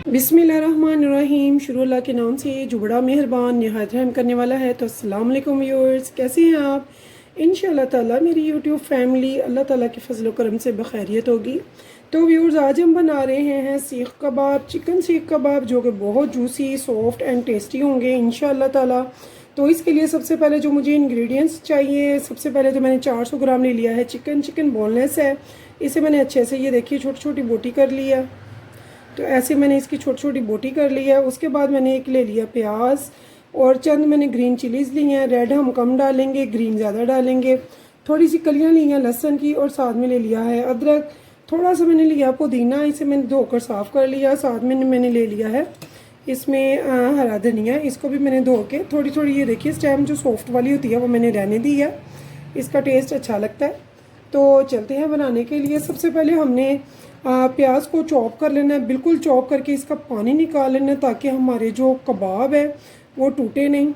बिस्मिल्लाहिर्रहमानिर्रहीम। शुरू अल्लाह के नाम से जो बड़ा मेहरबान निहायत रहम करने वाला है। तो अस्सलाम वालेकुम व्यूअर्स, कैसे हैं आप? इंशाअल्लाह ताला मेरी यूट्यूब फैमिली अल्लाह ताला के फजल करम से बखैरियत होगी। तो व्यूअर्स, आज हम बना रहे हैं सीख कबाब, चिकन सीख कबाब, जो कि बहुत जूसी, सॉफ्ट एंड टेस्टी होंगे इंशाअल्लाह ताला। तो इसके लिए सबसे पहले जो मुझे इंग्रेडिएंट्स चाहिए, सबसे पहले तो मैंने 400 ग्राम ले लिया है चिकन। चिकन बोनलेस है, इसे मैंने अच्छे से, ये देखिए, छोटी छोटी बोटी कर लिया। तो ऐसे मैंने इसकी छोटी छोटी बोटी कर ली है। उसके बाद मैंने एक ले लिया प्याज और चंद मैंने ग्रीन चिलीज़ ली हैं। रेड हम कम डालेंगे, ग्रीन ज़्यादा डालेंगे। थोड़ी सी कलियाँ ली हैं लहसुन की और साथ में ले लिया है अदरक। थोड़ा सा मैंने लिया पुदीना, इसे मैंने धोकर साफ़ कर लिया। साथ में मैंने ले लिया है इसमें हरा धनिया, इसको भी मैंने धो के थोड़ी थोड़ी, ये देखिए स्टेम जो सॉफ्ट वाली होती है वो मैंने रहने दी है, इसका टेस्ट अच्छा लगता है। तो चलते हैं बनाने के लिए। सबसे पहले हमने प्याज को चॉप कर लेना है, बिल्कुल चॉप करके इसका पानी निकाल लेना है, ताकि हमारे जो कबाब है वो टूटे नहीं,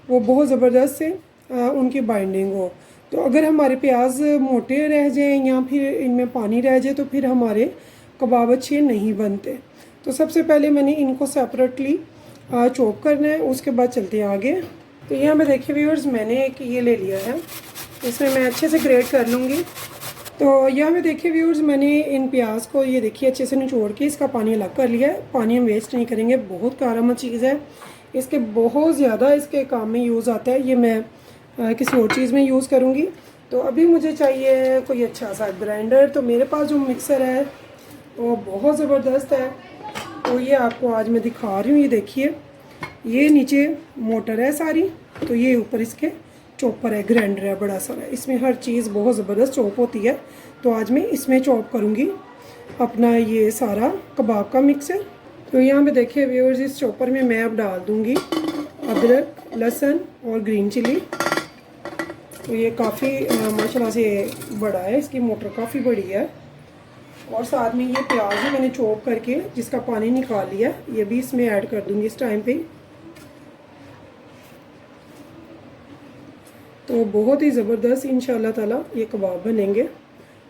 वो बहुत ज़बरदस्त से उनकी बाइंडिंग हो। तो अगर हमारे प्याज मोटे रह जाएं या फिर इनमें पानी रह जाए तो फिर हमारे कबाब अच्छे नहीं बनते। तो सबसे पहले मैंने इनको सेपरेटली चॉप करना है, उसके बाद चलते हैं आगे। तो यहाँ पे देखिए व्यूअर्स, मैंने एक ये ले लिया है, इसमें मैं अच्छे से ग्रेट कर लूँगी। तो यहाँ पे देखिए व्यूअर्स, मैंने इन प्याज को, ये देखिए, अच्छे से निचोड़ के इसका पानी अलग कर लिया है। पानी हम वेस्ट नहीं करेंगे, बहुत कारगर चीज़ है, इसके बहुत ज़्यादा इसके काम में यूज़ आता है। ये मैं किसी और चीज़ में यूज़ करूँगी। तो अभी मुझे चाहिए कोई अच्छा सा ग्राइंडर। तो मेरे पास जो मिक्सर है वो बहुत ज़बरदस्त है, तो ये आपको आज मैं दिखा रही हूँ। ये देखिए, ये नीचे मोटर है सारी, तो ये ऊपर इसके चॉपर है, ग्राइंडर है बड़ा सारा, इसमें हर चीज़ बहुत ज़बरदस्त चॉप होती है। तो आज मैं इसमें चॉप करूँगी अपना ये सारा कबाब का मिक्सर। तो यहाँ पे देखिए व्यूअर्स, इस चॉपर में मैं अब डाल दूँगी अदरक, लहसुन और ग्रीन चिली। तो ये काफ़ी माशाल्लाह से बड़ा है, इसकी मोटर काफ़ी बड़ी है। और साथ में ये प्याज भी मैंने चॉप करके जिसका पानी निकाल लिया, ये भी इसमें ऐड कर दूँगी इस टाइम पे। तो बहुत ही ज़बरदस्त इंशाअल्लाह ताला ये कबाब बनेंगे,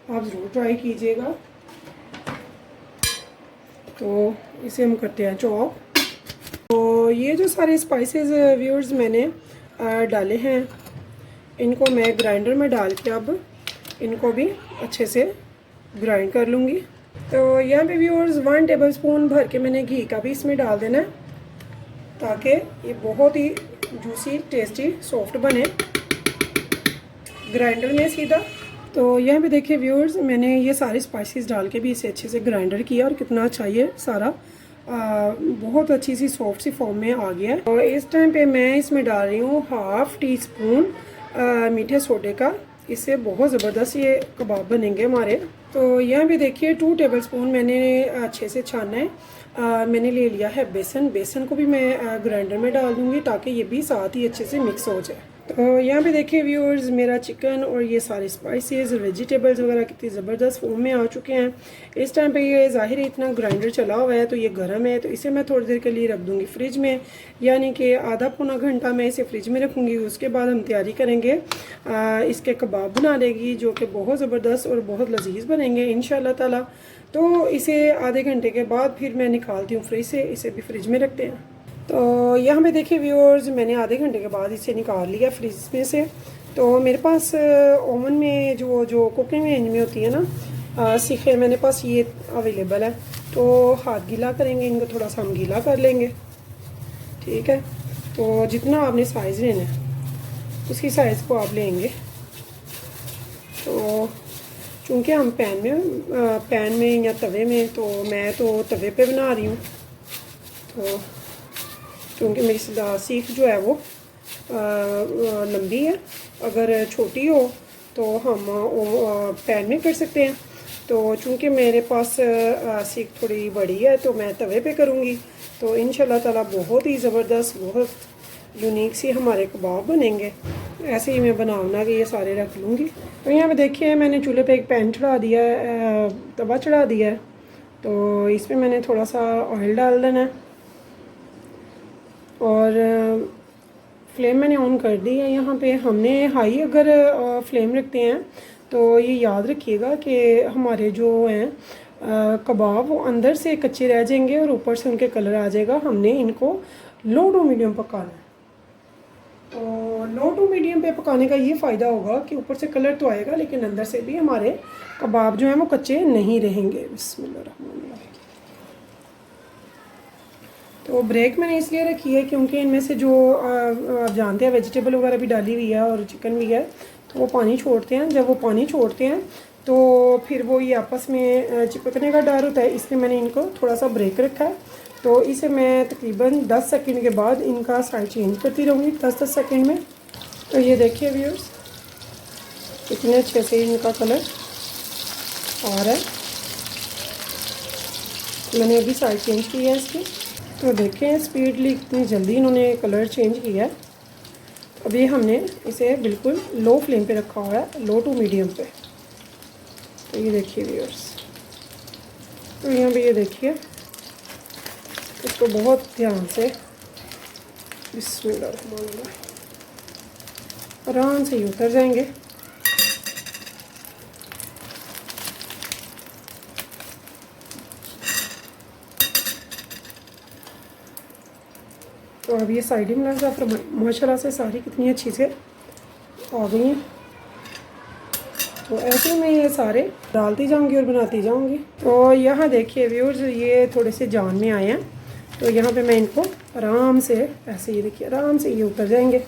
आप ज़रूर ट्राई कीजिएगा। तो इसे हम करते हैं चॉप। तो ये जो सारे स्पाइसेस व्यूअर्स मैंने डाले हैं, इनको मैं ग्राइंडर में डाल के अब इनको भी अच्छे से ग्राइंड कर लूँगी। तो यहाँ पे व्यूअर्स 1 टेबलस्पून भर के मैंने घी का भी इसमें डाल देना है, ताकि ये बहुत ही जूसी, टेस्टी, सॉफ्ट बने ग्राइंडर में सीधा। तो यहाँ पे देखिए व्यूअर्स, मैंने ये सारे स्पाइसेस डाल के भी इसे अच्छे से ग्राइंडर किया और कितना अच्छा ये सारा बहुत अच्छी सी सॉफ्ट सी फॉर्म में आ गया है। और इस टाइम पे मैं इसमें डाल रही हूँ 1/2 टीस्पून मीठे सोडे का, इससे बहुत ज़बरदस्त ये कबाब बनेंगे हमारे। तो यहाँ पे देखिए 2 टेबलस्पून मैंने अच्छे से छाना है। मैंने ले लिया है बेसन, बेसन को भी मैं ग्राइंडर में डाल दूँगी ताकि ये भी साथ ही अच्छे से मिक्स हो जाए। तो यहाँ पे देखिए व्यूअर्स, मेरा चिकन और ये सारे स्पाइसेस, वेजिटेबल्स वगैरह कितनी ज़बरदस्त फॉर्म में आ चुके हैं। इस टाइम पे ये ज़ाहिर है इतना ग्राइंडर चला हुआ है तो ये गर्म है, तो इसे मैं थोड़ी देर के लिए रख दूँगी फ्रिज में, यानी कि आधा पौना घंटा मैं इसे फ्रिज में रखूँगी। उसके बाद हम तैयारी करेंगे इसके कबाब बनाने की, जो कि बहुत ज़बरदस्त और बहुत लजीज बनेंगे इंशाअल्लाह ताला। तो इसे आधे घंटे के बाद फिर मैं निकालती हूँ फ्रिज से, इसे भी फ्रिज में रखते हैं। तो यहाँ पे देखिए व्यूअर्स, मैंने आधे घंटे के बाद इसे निकाल लिया फ्रिज में से। तो मेरे पास ओवन में जो कुकिंग रेंज में होती है ना सीखे, मेरे पास ये अवेलेबल है। तो हाथ गीला करेंगे, इनको थोड़ा सा हम गीला कर लेंगे, ठीक है। तो जितना आपने साइज़ लेना है उसी साइज़ को आप लेंगे। तो चूँकि हम पैन में या तवे में, तो मैं तो तवे पे बना रही हूँ, तो क्योंकि मेरी सीख जो है वो लंबी है, अगर छोटी हो तो हम पैन में कर सकते हैं। तो चूँकि मेरे पास सीख थोड़ी बड़ी है तो मैं तवे पे करूँगी। तो इंशाल्लाह ताला बहुत ही ज़बरदस्त, बहुत यूनिक सी हमारे कबाब बनेंगे। ऐसे ही मैं बना के ये सारे रख लूँगी। तो यहाँ पे देखिए, मैंने चूल्हे पे एक पैन चढ़ा दिया है, तवा चढ़ा दिया है। तो इसमें मैंने थोड़ा सा ऑयल डाल देना है और फ्लेम मैंने ऑन कर दी है। यहाँ पे हमने हाई अगर फ्लेम रखते हैं तो ये याद रखिएगा कि हमारे जो हैं कबाब वो अंदर से कच्चे रह जाएंगे और ऊपर से उनके कलर आ जाएगा। हमने इनको लो टू मीडियम पकाना है। तो लो टू मीडियम पे पकाने का ये फ़ायदा होगा कि ऊपर से कलर तो आएगा लेकिन अंदर से भी हमारे कबाब जो हैं वो कच्चे नहीं रहेंगे। बिस्मिल्लाहिर्रहमानिर्रहीम। तो ब्रेक मैंने इसलिए रखी है क्योंकि इनमें से जो आप जानते हैं वेजिटेबल वगैरह भी डाली हुई है और चिकन भी है, तो वो पानी छोड़ते हैं। जब वो पानी छोड़ते हैं तो फिर वो ये आपस में चिपकने का डर होता है, इसलिए मैंने इनको थोड़ा सा ब्रेक रखा है। तो इसे मैं तकरीबन 10 सेकंड के बाद इनका साइड चेंज करती रहूँगी, 10-10 सेकंड में। तो ये देखिए व्यूअर्स कितने अच्छे से इनका कलर आ रहा है। मैंने अभी साइड चेंज की है इसकी। तो देखें स्पीडली कितनी जल्दी इन्होंने कलर चेंज किया है। अभी हमने इसे बिल्कुल लो फ्लेम पे रखा हुआ है, लो टू मीडियम पे। तो ये देखिए व्यूअर्स, तो यहाँ पे ये देखिए इसको बहुत ध्यान से बिस्मिल्लाह आराम से ही उतर जाएंगे। तो अब ये साइडिंग माशाल्लाह से सारी कितनी अच्छी से आ गई हैं। तो ऐसे में ये सारे डालती जाऊंगी और बनाती जाऊंगी। तो यहाँ देखिए व्यूअर्स ये थोड़े से जान में आए हैं, तो यहाँ पे मैं इनको आराम से ऐसे ही देखिए आराम से ये उतर जाएंगे।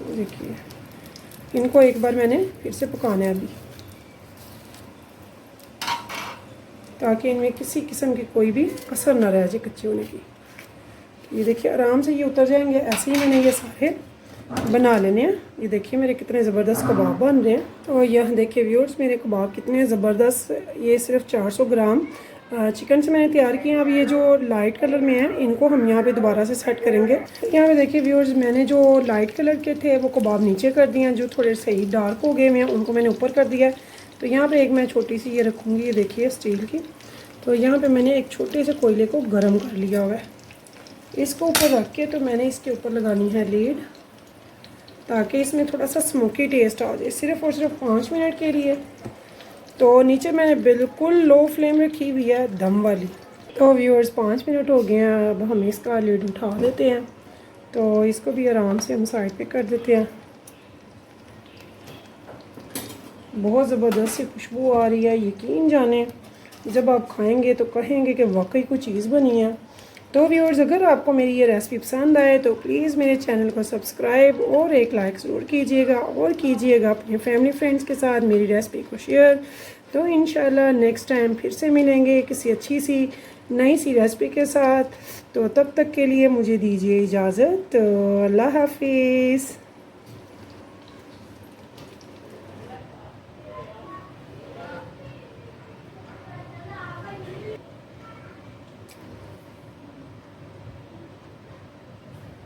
देखिए इनको एक बार मैंने फिर से पकाना है अभी, ताकि इनमें किसी किस्म की कोई भी कसर ना रह जाए कच्चे होने की। ये देखिए आराम से ये उतर जाएंगे। ऐसे ही मैंने ये सारे बना लेने हैं। ये देखिए मेरे कितने ज़बरदस्त कबाब बन रहे हैं। तो यह देखिए व्यूअर्स मेरे कबाब कितने ज़बरदस्त, ये सिर्फ 400 ग्राम चिकन से मैंने तैयार किया। अब ये जो लाइट कलर में है इनको हम यहाँ पे दोबारा से सेट करेंगे। यहाँ पे देखिए व्यूअर्स मैंने जो लाइट कलर के थे वो कबाब नीचे कर दिए हैं, जो थोड़े सही डार्क हो गए हैं उनको मैंने ऊपर कर दिया है। तो यहाँ पे एक मैं छोटी सी ये रखूँगी, ये देखिए स्टील की। तो यहाँ पे मैंने एक छोटे से कोयले को गर्म कर लिया हुआ है। इसको ऊपर रख के तो मैंने इसके ऊपर लगानी है लीड, ताकि इसमें थोड़ा सा स्मोकी टेस्ट आ जाए, सिर्फ़ और सिर्फ 5 मिनट के लिए। तो नीचे मैंने बिल्कुल लो फ्लेम रखी हुई है दम वाली। तो व्यूअर्स 5 मिनट हो गए हैं, अब हम इसका लीड उठा देते हैं। तो इसको भी आराम से हम साइड पे कर देते हैं। बहुत ज़बरदस्त सी खुशबू आ रही है, यकीन जाने जब आप खाएंगे तो कहेंगे कि वाकई कोई चीज़ बनी है। तो व्यूअर्स अगर आपको मेरी ये रेसिपी पसंद आए तो प्लीज़ मेरे चैनल को सब्सक्राइब और एक लाइक ज़रूर कीजिएगा, और कीजिएगा अपने फैमिली फ्रेंड्स के साथ मेरी रेसिपी को शेयर। तो इंशाल्लाह नेक्स्ट टाइम फिर से मिलेंगे किसी अच्छी सी नई सी रेसिपी के साथ। तो तब तक के लिए मुझे दीजिए इजाज़त। तो अल्लाह हाफिज़।